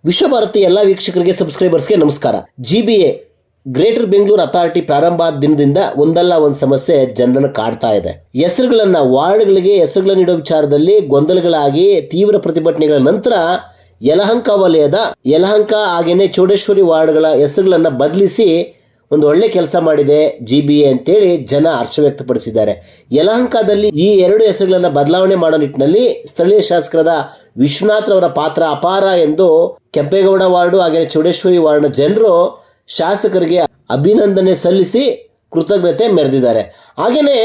ವಿಶ್ವಭಾರತಿ ಎಲ್ಲ ವೀಕ್ಷಕರಿಗೆ ಸಬ್ಸ್ಕ್ರೈಬರ್ಸ್ಗೆ ನಮಸ್ಕಾರ. GBA ಗ್ರೇಟರ್ ಬೆಂಗಳೂರು ಅಥಾರಿಟಿ ಪ್ರಾರಂಭ ಆದ ದಿನದಿಂದ ಒಂದಲ್ಲ ಒಂದು ಸಮಸ್ಯೆ ಜನರನ್ನು ಕಾಡ್ತಾ ಇದೆ. ವಾರ್ಡ್ಗಳಿಗೆ ಹೆಸರುಗಳನ್ನು ನೀಡೋ ವಿಚಾರದಲ್ಲಿ ಗೊಂದಲಗಳಾಗಿ ತೀವ್ರ ಪ್ರತಿಭಟನೆಗಳ ನಂತರ ಯಲಹಂಕ ವಲಯದ ಯಲಹಂಕ ಹಾಗೇನೆ ಚೌಡೇಶ್ವರಿ ವಾರ್ಡ್ಗಳ ಹೆಸರುಗಳನ್ನು ಬದಲಿಸಿ ಒಂದು ಒಳ್ಳೆ ಕೆಲಸ ಮಾಡಿದೆ GBA ಅಂತೇಳಿ ಜನ ಹರ್ಷ ವ್ಯಕ್ತಪಡಿಸಿದ್ದಾರೆ. ಯಲಹಂಕದಲ್ಲಿ ಈ ಎರಡು ಹೆಸರುಗಳನ್ನು ಬದಲಾವಣೆ ಮಾಡೋ ನಿಟ್ಟಿನಲ್ಲಿ ಸ್ಥಳೀಯ ಶಾಸಕರಾದ ವಿಶ್ವನಾಥ್ ಅವರ ಪಾತ್ರ ಅಪಾರ ಎಂದು ಕೆಂಪೇಗೌಡ ವಾರ್ಡು ಹಾಗೆ ಚೌಡೇಶ್ವರಿ ವಾರ್ಡ್ನ ಜನರು ಶಾಸಕರಿಗೆ ಅಭಿನಂದನೆ ಸಲ್ಲಿಸಿ ಕೃತಜ್ಞತೆ ಮೆರೆದಿದ್ದಾರೆ. ಹಾಗೆಯೇ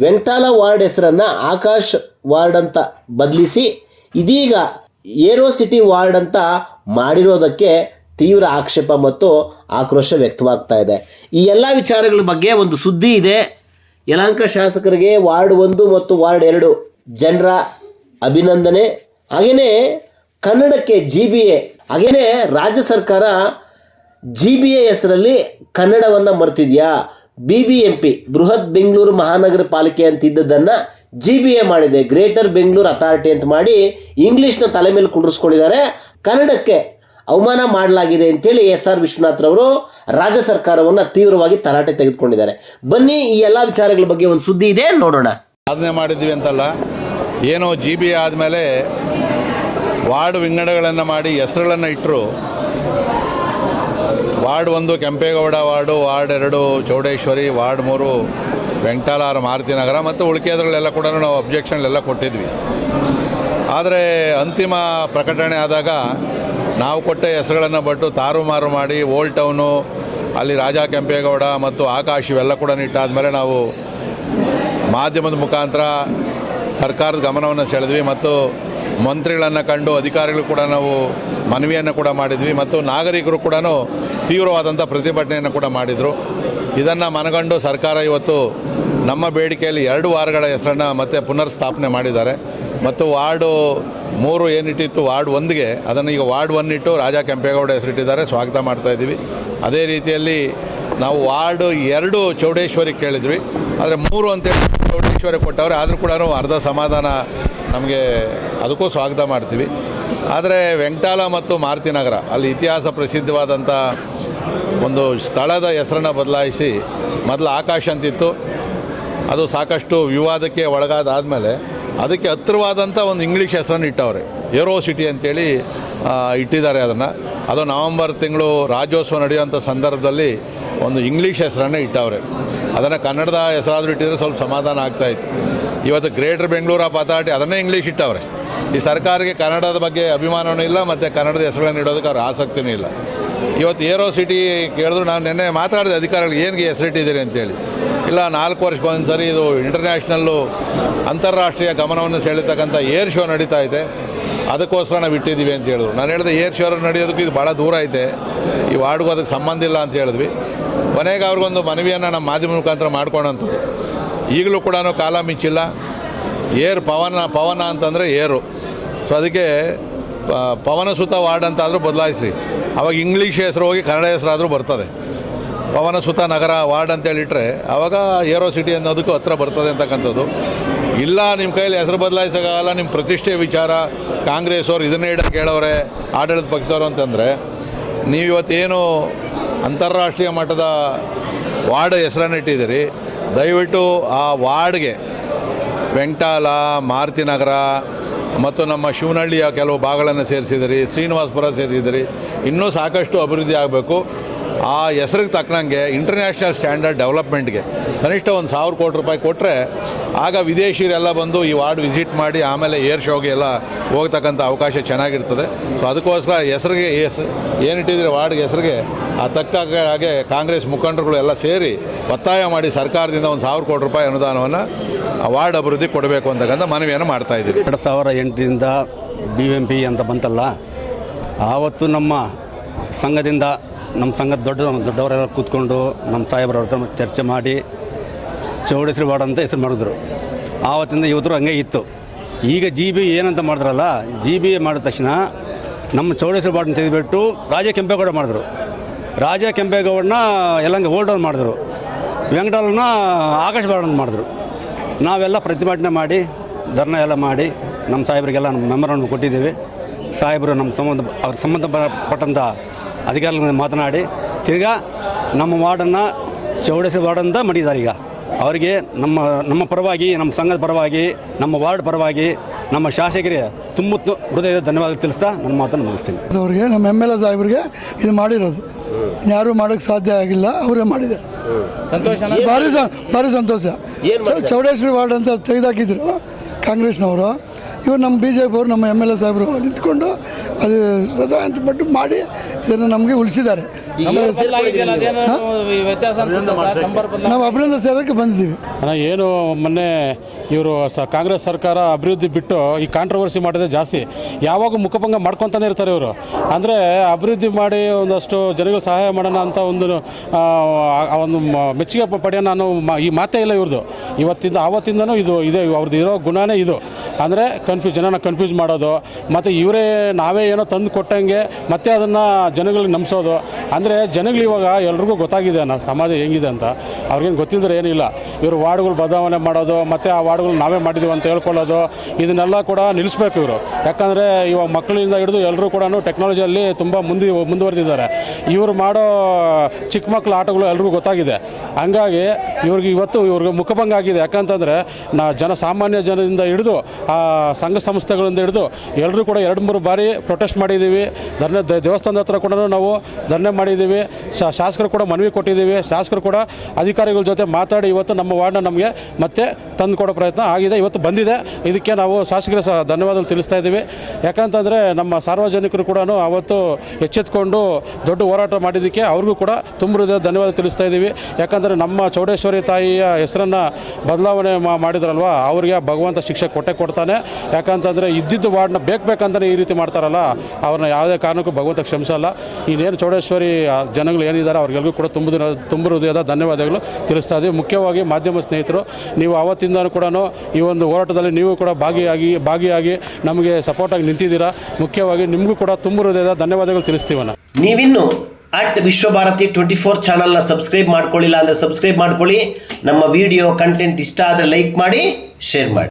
ವೆಂಕಟಾಲ ವಾರ್ಡ್ ಹೆಸರನ್ನು ಆಕಾಶ್ ವಾರ್ಡ್ ಅಂತ ಬದಲಿಸಿ ಇದೀಗ ಏರೋ ಸಿಟಿ ವಾರ್ಡ್ ಅಂತ ಮಾಡಿರೋದಕ್ಕೆ ತೀವ್ರ ಆಕ್ಷೇಪ ಮತ್ತು ಆಕ್ರೋಶ ವ್ಯಕ್ತವಾಗ್ತಾ ಇದೆ. ಈ ಎಲ್ಲ ವಿಚಾರಗಳ ಬಗ್ಗೆ ಒಂದು ಸುದ್ದಿ ಇದೆ. ಯಲಹಂಕ ಶಾಸಕರಿಗೆ ವಾರ್ಡ್ 1 ಮತ್ತು ವಾರ್ಡ್ 2 ಜನರ ಅಭಿನಂದನೆ. ಹಾಗೆಯೇ ಕನ್ನಡಕ್ಕೆ GBA ಹಾಗೆಯೇ ರಾಜ್ಯ ಸರ್ಕಾರ GBA ಹೆಸರಲ್ಲಿ ಕನ್ನಡವನ್ನು ಮರ್ತಿದೆಯಾ? BBMP ಬೃಹತ್ ಬೆಂಗಳೂರು ಮಹಾನಗರ ಪಾಲಿಕೆ ಅಂತಿದ್ದದನ್ನು GBA ಮಾಡಿದೆ, ಗ್ರೇಟರ್ ಬೆಂಗಳೂರು ಅಥಾರಿಟಿ ಅಂತ ಮಾಡಿ ಇಂಗ್ಲೀಷ್ನ ತಲೆ ಮೇಲೆ ಕುಳ್ಳಿಸ್ಕೊಂಡಿದ್ದಾರೆ. ಕನ್ನಡಕ್ಕೆ ಅವಮಾನ ಮಾಡಲಾಗಿದೆ ಅಂತೇಳಿ SR ವಿಶ್ವನಾಥ್ ರವರು ರಾಜ್ಯ ಸರ್ಕಾರವನ್ನು ತೀವ್ರವಾಗಿ ತರಾಟೆ ತೆಗೆದುಕೊಂಡಿದ್ದಾರೆ. ಬನ್ನಿ ಈ ಎಲ್ಲ ವಿಚಾರಗಳ ಬಗ್ಗೆ ಒಂದು ಸುದ್ದಿ ಇದೆ, ನೋಡೋಣ. ಸಾಧನೆ ಮಾಡಿದ್ವಿ ಅಂತಲ್ಲ, ಏನೋ GBA ಆದಮೇಲೆ ವಾರ್ಡ್ ವಿಂಗಡಗಳನ್ನು ಮಾಡಿ ಹೆಸರುಗಳನ್ನು ಇಟ್ಟರು. Ward 1 Kempegowda ward, ward 2 Chowdeshwari, ward 3 Venkatala Marutinagara ಮತ್ತು ಉಳಿಕೆದ್ರಲ್ಲೆಲ್ಲ ಕೂಡ ನಾವು ಅಬ್ಜೆಕ್ಷನ್ಲೆಲ್ಲ ಕೊಟ್ಟಿದ್ವಿ. ಆದರೆ ಅಂತಿಮ ಪ್ರಕಟಣೆ ಆದಾಗ ನಾವು ಕೊಟ್ಟ ಹೆಸರುಗಳನ್ನು ಬಿಟ್ಟು ತಾರುಮಾರು ಮಾಡಿ ಓಲ್ಡ್ ಟೌನು ಅಲ್ಲಿ ರಾಜ ಕೆಂಪೇಗೌಡ ಮತ್ತು ಆಕಾಶ್ ಇವೆಲ್ಲ ಕೂಡ ಇಟ್ಟಾದಮೇಲೆ ನಾವು ಮಾಧ್ಯಮದ ಮುಖಾಂತರ ಸರ್ಕಾರದ ಗಮನವನ್ನು ಸೆಳೆದ್ವಿ ಮತ್ತು ಮಂತ್ರಿಗಳನ್ನು ಕಂಡು ಅಧಿಕಾರಿಗಳು ಕೂಡ ನಾವು ಮನವಿಯನ್ನು ಕೂಡ ಮಾಡಿದ್ವಿ ಮತ್ತು ನಾಗರಿಕರು ಕೂಡ ತೀವ್ರವಾದಂಥ ಪ್ರತಿಭಟನೆಯನ್ನು ಕೂಡ ಮಾಡಿದರು. ಇದನ್ನು ಮನಗಂಡು ಸರ್ಕಾರ ಇವತ್ತು ನಮ್ಮ ಬೇಡಿಕೆಯಲ್ಲಿ 2 ವಾರ್ಡ್ಗಳ ಹೆಸರನ್ನು ಮತ್ತೆ ಪುನರ್ ಸ್ಥಾಪನೆ ಮಾಡಿದ್ದಾರೆ ಮತ್ತು ವಾರ್ಡು 3 ಏನಿಟ್ಟಿತ್ತು ವಾರ್ಡ್ 1ಗೆ ಅದನ್ನು ಈಗ ವಾರ್ಡ್ 1 ಇಟ್ಟು ರಾಜ ಕೆಂಪೇಗೌಡ ಹೆಸರಿಟ್ಟಿದ್ದಾರೆ. ಸ್ವಾಗತ ಮಾಡ್ತಾಯಿದ್ದೀವಿ. ಅದೇ ರೀತಿಯಲ್ಲಿ ನಾವು ವಾರ್ಡು 2 ಚೌಡೇಶ್ವರಿ ಕೇಳಿದ್ವಿ, ಆದರೆ 3 ಅಂತೇಳಿ ಚೌಡೇಶ್ವರಿ ಕೊಟ್ಟವ್ರೆ. ಆದರೂ ಕೂಡ ಅರ್ಧ ಸಮಾಧಾನ ನಮಗೆ, ಅದಕ್ಕೂ ಸ್ವಾಗತ ಮಾಡ್ತೀವಿ. ಆದರೆ ವೆಂಕಟಾಲ ಮತ್ತು ಮಾರುತಿನಗರ ಅಲ್ಲಿ ಇತಿಹಾಸ ಪ್ರಸಿದ್ಧವಾದಂಥ ಒಂದು ಸ್ಥಳದ ಹೆಸರನ್ನು ಬದಲಾಯಿಸಿ ಮೊದಲು ಆಕಾಶ್ ಅಂತಿತ್ತು, ಅದು ಸಾಕಷ್ಟು ವಿವಾದಕ್ಕೆ ಒಳಗಾದಾದಮೇಲೆ ಅದಕ್ಕೆ ಹತ್ತಿರವಾದಂಥ ಒಂದು ಇಂಗ್ಲೀಷ್ ಹೆಸರನ್ನು ಇಟ್ಟವ್ರೆ, ಏರೋ ಸಿಟಿ ಅಂತೇಳಿ ಇಟ್ಟಿದ್ದಾರೆ. ಅದು ನವಂಬರ್ ತಿಂಗಳು ರಾಜ್ಯೋತ್ಸವ ನಡೆಯುವಂಥ ಸಂದರ್ಭದಲ್ಲಿ ಒಂದು ಇಂಗ್ಲೀಷ್ ಹೆಸರನ್ನು ಇಟ್ಟವ್ರೆ. ಅದನ್ನು ಕನ್ನಡದ ಹೆಸರಾದರೂ ಇಟ್ಟಿದ್ರೆ ಸ್ವಲ್ಪ ಸಮಾಧಾನ ಆಗ್ತಾಯಿತ್ತು. ಇವತ್ತು ಗ್ರೇಟರ್ ಬೆಂಗಳೂರು ಅಥಾರಿಟಿ ಅದನ್ನೇ ಇಂಗ್ಲೀಷ್ ಇಟ್ಟವ್ರೆ. ಈ ಸರ್ಕಾರಕ್ಕೆ ಕನ್ನಡದ ಬಗ್ಗೆ ಅಭಿಮಾನವೂ ಇಲ್ಲ ಮತ್ತು ಕನ್ನಡದ ಹೆಸರುಗಳನ್ನು ಇಡೋದಕ್ಕೆ ಅವ್ರ ಆಸಕ್ತಿಯೂ ಇಲ್ಲ. ಇವತ್ತು ಏರೋ ಸಿಟಿ ಕೇಳಿದ್ರು, ನಾನು ನಿನ್ನೆ ಮಾತಾಡಿದೆ ಅಧಿಕಾರಿಗಳು, ಏನಿಗೆ ಹೆಸರಿಟ್ಟಿದ್ದೀರಿ ಅಂತೇಳಿ. ಇಲ್ಲ, 4 ವರ್ಷಕ್ಕೊಂದು ಸರಿ ಇದು ಇಂಟರ್ನ್ಯಾಷನಲ್ಲು ಅಂತಾರಾಷ್ಟ್ರೀಯ ಗಮನವನ್ನು ಸೆಳೀತಕ್ಕಂಥ ಏರ್ ಶೋ ನಡೀತಾ ಇದೆ, ಅದಕ್ಕೋಸ್ಕರ ನಾವು ಇಟ್ಟಿದ್ದೀವಿ ಅಂತ ಹೇಳಿದ್ರು. ನಾನು ಹೇಳಿದೆ ಏರ್ ಶೋ ನಡೆಯೋದಕ್ಕೆ ಇದು ಭಾಳ ದೂರ ಐತೆ, ಈ ವಾರ್ಡ್ಗೂ ಅದಕ್ಕೆ ಸಂಬಂಧ ಇಲ್ಲ ಅಂತ ಹೇಳಿದ್ವಿ. ಕೊನೆಗೆ ಅವ್ರಿಗೊಂದು ಮನವಿಯನ್ನು ನಮ್ಮ ಮಾಧ್ಯಮ ಮುಖಾಂತರ ಮಾಡ್ಕೊಂಡಂಥದ್ದು. ಈಗಲೂ ಕೂಡ ಕಾಲ ಮಿಂಚಿಲ್ಲ. ಪವನ ಅಂತಂದರೆ ಏರು, ಸೊ ಅದಕ್ಕೆ ಪವನಸುತ ವಾರ್ಡ್ ಅಂತ ಆದರೂ ಬದಲಾಯಿಸ್ರಿ. ಆವಾಗ ಇಂಗ್ಲೀಷ್ ಹೆಸರು ಹೋಗಿ ಕನ್ನಡ ಹೆಸರಾದರೂ ಬರ್ತದೆ. ಪವನಸುತ ನಗರ ವಾರ್ಡ್ ಅಂತೇಳಿಟ್ರೆ ಆವಾಗ ಏರೋ ಸಿಟಿ ಅನ್ನೋದಕ್ಕೂ ಹತ್ರ ಬರ್ತದೆ ಅಂತಕ್ಕಂಥದ್ದು. ಇಲ್ಲ, ನಿಮ್ಮ ಕೈಯಲ್ಲಿ ಹೆಸರು ಬದಲಾಯಿಸೋಕ್ಕಾಗಲ್ಲ, ನಿಮ್ಮ ಪ್ರತಿಷ್ಠೆ ವಿಚಾರ, ಕಾಂಗ್ರೆಸ್ ಅವ್ರು ಇದನ್ನೇ ಇಡೋಕ್ಕೆ ಹೇಳೋರೆ ಆಡಳಿತ ಪಕ್ಷದವರು ಅಂತಂದರೆ, ನೀವು ಇವತ್ತೇನು ಅಂತಾರಾಷ್ಟ್ರೀಯ ಮಟ್ಟದ ವಾರ್ಡ್ ಹೆಸರನ್ನು ಇಟ್ಟಿದ್ದೀರಿ, ದಯವಿಟ್ಟು ಆ ವಾರ್ಡ್ಗೆ ವೆಂಕಟಾಲ, ಮಾರುತಿನಗರ ಮತ್ತು ನಮ್ಮ ಶಿವನಹಳ್ಳಿಯ ಕೆಲವು ಭಾಗಗಳನ್ನು ಸೇರಿಸಿದಿರಿ, ಶ್ರೀನಿವಾಸಪುರ ಸೇರಿಸಿದಿರಿ. ಇನ್ನೂ ಸಾಕಷ್ಟು ಅಭಿವೃದ್ಧಿ ಆಗಬೇಕು. ಆ ಹೆಸರಿಗೆ ತಕ್ಕನಂಗೆ ಇಂಟರ್ನ್ಯಾಷನಲ್ ಸ್ಟ್ಯಾಂಡರ್ಡ್ ಡೆವಲಪ್ಮೆಂಟ್ಗೆ ಕನಿಷ್ಠ ಒಂದು 1000 ಕೋಟಿ ರೂಪಾಯಿ ಕೊಟ್ಟರೆ ಆಗ ವಿದೇಶಿಯರೆಲ್ಲ ಬಂದು ಈ ವಾರ್ಡ್ ವಿಸಿಟ್ ಮಾಡಿ ಆಮೇಲೆ ಏರ್ ಶೋಗೆ ಎಲ್ಲ ಹೋಗ್ತಕ್ಕಂಥ ಅವಕಾಶ ಚೆನ್ನಾಗಿರ್ತದೆ. ಸೊ ಅದಕ್ಕೋಸ್ಕರ ಹೆಸರಿಗೆ ಏನಿಟ್ಟಿದ್ರೆ ವಾರ್ಡ್ಗೆ ಹೆಸರಿಗೆ ಆ ತಕ್ಕ ಹಾಗೆ ಕಾಂಗ್ರೆಸ್ ಮುಖಂಡರುಗಳು ಎಲ್ಲ ಸೇರಿ ಒತ್ತಾಯ ಮಾಡಿ ಸರ್ಕಾರದಿಂದ ಒಂದು 1000 ಕೋಟಿ ರೂಪಾಯಿ ಅನುದಾನವನ್ನು ವಾರ್ಡ್ ಅಭಿವೃದ್ಧಿ ಕೊಡಬೇಕು ಅಂತಕ್ಕಂಥ ಮನವಿಯನ್ನು ಮಾಡ್ತಾಯಿದ್ದೀವಿ. 2008ರಿಂದ BBMP ಅಂತ ಬಂತಲ್ಲ, ಆವತ್ತು ನಮ್ಮ ಸಂಘದಿಂದ ನಮ್ಮ ಸಂಘದ ದೊಡ್ಡವರೆಲ್ಲ ಕೂತ್ಕೊಂಡು ನಮ್ಮ ಸಾಹೇಬ್ರ ಹತ್ರ ಚರ್ಚೆ ಮಾಡಿ ಚೌಡೇಶ್ವರಿ ವಾರ್ಡ್ ಅಂತ ಹೆಸರು ಮಾಡಿದ್ರು. ಆವತ್ತಿಂದ ಇವತ್ತು ಹಂಗೆ ಇತ್ತು. ಈಗ GBA ಏನಂತ ಮಾಡಿದ್ರಲ್ಲ, GBA ಮಾಡಿದ ತಕ್ಷಣ ನಮ್ಮ ಚೌಡೇಶ್ವರಿ ವಾರ್ಡ್ನ ತೆಗೆದುಬಿಟ್ಟು ರಾಜ ಕೆಂಪೇಗೌಡ ಮಾಡಿದ್ರು. ರಾಜ ಕೆಂಪೇಗೌಡನ ಯಲಹಂಕ ಓಲ್ಡ್ ಟೌನ್ ಮಾಡಿದ್ರು. ವೆಂಕಟಾಲನ ಆಕಾಶ್ ವಾರ್ಡ್ ಅಂತ ಮಾಡಿದ್ರು. ನಾವೆಲ್ಲ ಪ್ರತಿಭಟನೆ ಮಾಡಿ ಧರ್ನ ಎಲ್ಲ ಮಾಡಿ ನಮ್ಮ ಸಾಹೇಬರಿಗೆಲ್ಲ ನಮ್ಮ ಮೆಮೊರಂಡಮ್ ಕೊಟ್ಟಿದ್ದೀವಿ. ಸಾಹೇಬರು ನಮ್ಮ ಅವ್ರ ಸಂಬಂಧಪಟ್ಟಂಥ ಅಧಿಕಾರಿಗಳಿಂದ ಮಾತನಾಡಿ ತಿರ್ಗಾ ನಮ್ಮ ವಾರ್ಡನ್ನು ಚೌಡೇಶ್ವರಿ ವಾರ್ಡಂತ ಮಾಡಿದ್ದಾರೆ. ಈಗ ಅವರಿಗೆ ನಮ್ಮ ಪರವಾಗಿ, ನಮ್ಮ ಸಂಘದ ಪರವಾಗಿ, ನಮ್ಮ ವಾರ್ಡ್ ಪರವಾಗಿ, ನಮ್ಮ ಶಾಸಕರಿಗೆ ತುಂಬ ಹೃದಯದ ಧನ್ಯವಾದ ತಿಳಿಸ್ತಾ ನನ್ನ ಮಾತನ್ನು ಮುಗಿಸ್ತೀನಿ. ಅವ್ರಿಗೆ ನಮ್ಮ MLA ಸಾಹೇಬ್ರಿಗೆ ಇದು ಮಾಡಿರೋದು ಯಾರೂ ಮಾಡೋಕ್ಕೆ ಸಾಧ್ಯ ಆಗಿಲ್ಲ, ಅವರೇ ಮಾಡಿದ್ದಾರೆ. ಭಾರಿ ಸಂತೋಷ. ಚೌಡೇಶ್ವರಿ ವಾರ್ಡ್ ಅಂತ ತೆಗೆದಾಕಿದ್ರು ಕಾಂಗ್ರೆಸ್ನವರು, ಇವರು ನಮ್ಮ BJP ಅವರು, ನಮ್ಮ MLA ಸಾಹೇಬರು ನಿಂತ್ಕೊಂಡು ಅದು ಸದಾ ಅಂತ ಮಟ್ಟು ಮಾಡಿ ಇದನ್ನು ನಮಗೆ ಉಳಿಸಿದ್ದಾರೆ. ನಾವು ಅಭಿನಂದನೆ ಸೇರೋಕ್ಕೆ ಬಂದಿದ್ದೀವಿ. ಏನು ಮೊನ್ನೆ ಇವರು ಕಾಂಗ್ರೆಸ್ ಸರ್ಕಾರ ಅಭಿವೃದ್ಧಿ ಬಿಟ್ಟು ಈ ಕಾಂಟ್ರವರ್ಸಿ ಮಾಡೋದೇ ಜಾಸ್ತಿ. ಯಾವಾಗ ಮುಖಭಂಗ ಮಾಡ್ಕೊತಾನೆ ಇರ್ತಾರೆ ಇವರು. ಅಂದರೆ ಅಭಿವೃದ್ಧಿ ಮಾಡಿ ಒಂದಷ್ಟು ಜನಗಳು ಸಹಾಯ ಮಾಡೋಣ ಅಂತ ಒಂದು ಮೆಚ್ಚುಗೆ ಪಡೆಯೋಣ ಅನ್ನೋ ಈ ಮಾತೇ ಇಲ್ಲ ಇವ್ರದ್ದು. ಆವತ್ತಿಂದನೂ ಇದು ಇದೆ, ಅವ್ರದ್ದು ಇರೋ ಗುಣನೇ ಇದು. ಅಂದರೆ ಜನನ ಕನ್ಫ್ಯೂಸ್ ಮಾಡೋದು, ಮತ್ತು ನಾವೇ ಏನೋ ತಂದು ಕೊಟ್ಟಂಗೆ ಮತ್ತೆ ಅದನ್ನು ಜನಗಳಿಗೆ ನಂಬಿಸೋದು. ಅಂದರೆ ಜನಗಳು ಇವಾಗ ಎಲ್ರಿಗೂ ಗೊತ್ತಾಗಿದೆ ನಮ್ಮ ಸಮಾಜ ಹೆಂಗಿದೆ ಅಂತ. ಅವ್ರಿಗೇನು ಗೊತ್ತಿಲ್ಲದ್ರೆ ಏನಿಲ್ಲ. ಇವರು ವಾರ್ಡ್ಗಳು ಬದಲಾವಣೆ ಮಾಡೋದು, ಮತ್ತು ಆ ವಾರ್ಡ್ಗಳು ನಾವೇ ಮಾಡಿದ್ದೀವಿ ಅಂತ ಹೇಳ್ಕೊಳ್ಳೋದು, ಇದನ್ನೆಲ್ಲ ಕೂಡ ನಿಲ್ಲಿಸ್ಬೇಕು ಇವರು. ಯಾಕಂದರೆ ಇವಾಗ ಮಕ್ಕಳಿಂದ ಹಿಡಿದು ಎಲ್ಲರೂ ಕೂಡ ಟೆಕ್ನಾಲಜಿಯಲ್ಲಿ ತುಂಬ ಮುಂದುವರೆದಿದ್ದಾರೆ. ಇವರು ಮಾಡೋ ಚಿಕ್ಕ ಮಕ್ಕಳ ಆಟಗಳು ಎಲ್ರಿಗೂ ಗೊತ್ತಾಗಿದೆ. ಹಂಗಾಗಿ ಇವ್ರಿಗೆ ಮುಖಭಂಗ ಆಗಿದೆ. ಯಾಕಂತಂದರೆ ಸಾಮಾನ್ಯ ಜನರಿಂದ ಹಿಡಿದು ಆ ಸಂಘ ಸಂಸ್ಥೆಗಳಿಂದ ಹಿಡಿದು ಎಲ್ಲರೂ ಕೂಡ 2-3 ಬಾರಿ ಪ್ರೊಟೆಸ್ಟ್ ಮಾಡಿದ್ದೀವಿ. ದೇವಸ್ಥಾನದ ಹತ್ರ ಕೂಡ ನಾವು ಧರಣಿ ಮಾಡಿದ್ದೀವಿ. ಶಾಸಕರು ಕೂಡ ಮನವಿ ಕೊಟ್ಟಿದ್ದೀವಿ. ಶಾಸಕರು ಕೂಡ ಅಧಿಕಾರಿಗಳ ಜೊತೆ ಮಾತಾಡಿ ಇವತ್ತು ನಮ್ಮ ವಾರ್ಡ್ನ ನಮಗೆ ಮತ್ತೆ ತಂದು ಕೊಡೋ ಪ್ರಯತ್ನ ಆಗಿದೆ, ಇವತ್ತು ಬಂದಿದೆ. ಇದಕ್ಕೆ ನಾವು ಶಾಸಕರಿಗೆ ಧನ್ಯವಾದ ತಿಳಿಸ್ತಾ ಇದ್ದೀವಿ. ಯಾಕಂತಂದರೆ ನಮ್ಮ ಸಾರ್ವಜನಿಕರು ಕೂಡ ಅವತ್ತು ಎಚ್ಚೆತ್ಕೊಂಡು ದೊಡ್ಡ ಹೋರಾಟ ಮಾಡಿದ್ದಕ್ಕೆ ಅವ್ರಿಗೂ ಕೂಡ ತುಂಬ ಹೃದಯ ಧನ್ಯವಾದ ತಿಳಿಸ್ತಾ ಇದ್ದೀವಿ. ಯಾಕಂದರೆ ನಮ್ಮ ಚೌಡೇಶ್ವರಿ ತಾಯಿಯ ಹೆಸರನ್ನು ಬದಲಾವಣೆ ಮಾಡಿದ್ರಲ್ವ, ಅವರಿಗೆ ಭಗವಂತ ಶಿಕ್ಷೆ ಕೊಡ್ತಾನೆ. ಯಾಕಂತಂದರೆ ಇದ್ದಿದ್ದು ವಾರ್ಡ್ನ ಬೇಕಂತಲೇ ಈ ರೀತಿ ಮಾಡ್ತಾರಲ್ಲ, ಅವ್ರನ್ನ ಯಾವುದೇ ಕಾರಣಕ್ಕೂ ಭಗವಂತ ಕ್ಷಮಿಸಲ್ಲ. ಇನ್ನೇನು ಚೌಡೇಶ್ವರಿ ಜನಗಳು ಏನಿದ್ದಾರೆ ಅವ್ರಿಗೆಲ್ಲರೂ ಕೂಡ ತುಂಬ ಹೃದಯದ ಧನ್ಯವಾದಗಳು ತಿಳಿಸ್ತಾ ಇದ್ದೀವಿ. ಮುಖ್ಯವಾಗಿ ಮಾಧ್ಯಮ ಸ್ನೇಹಿತರು, ನೀವು ಆವತ್ತಿಂದನೂ ಕೂಡ ಈ ಒಂದು ಹೋರಾಟದಲ್ಲಿ ನೀವು ಕೂಡ ಭಾಗಿಯಾಗಿ ನಮಗೆ ಸಪೋರ್ಟಾಗಿ ನಿಂತಿದ್ದೀರಾ. ಮುಖ್ಯವಾಗಿ ನಿಮಗೂ ಕೂಡ ತುಂಬ ಹೃದಯದ ಧನ್ಯವಾದಗಳು ತಿಳಿಸ್ತೀವಣ್ಣ. ನೀವಿನ್ನು ವಿಶ್ವಭಾರತಿ 24 ಚಾನಲ್ನ ಸಬ್ಸ್ಕ್ರೈಬ್ ಮಾಡ್ಕೊಳ್ಳಿಲ್ಲ ಅಂದರೆ ಸಬ್ಸ್ಕ್ರೈಬ್ ಮಾಡ್ಕೊಳ್ಳಿ. ನಮ್ಮ ವಿಡಿಯೋ ಕಂಟೆಂಟ್ ಇಷ್ಟ ಆದರೆ ಲೈಕ್ ಮಾಡಿ, ಶೇರ್ ಮಾಡಿ.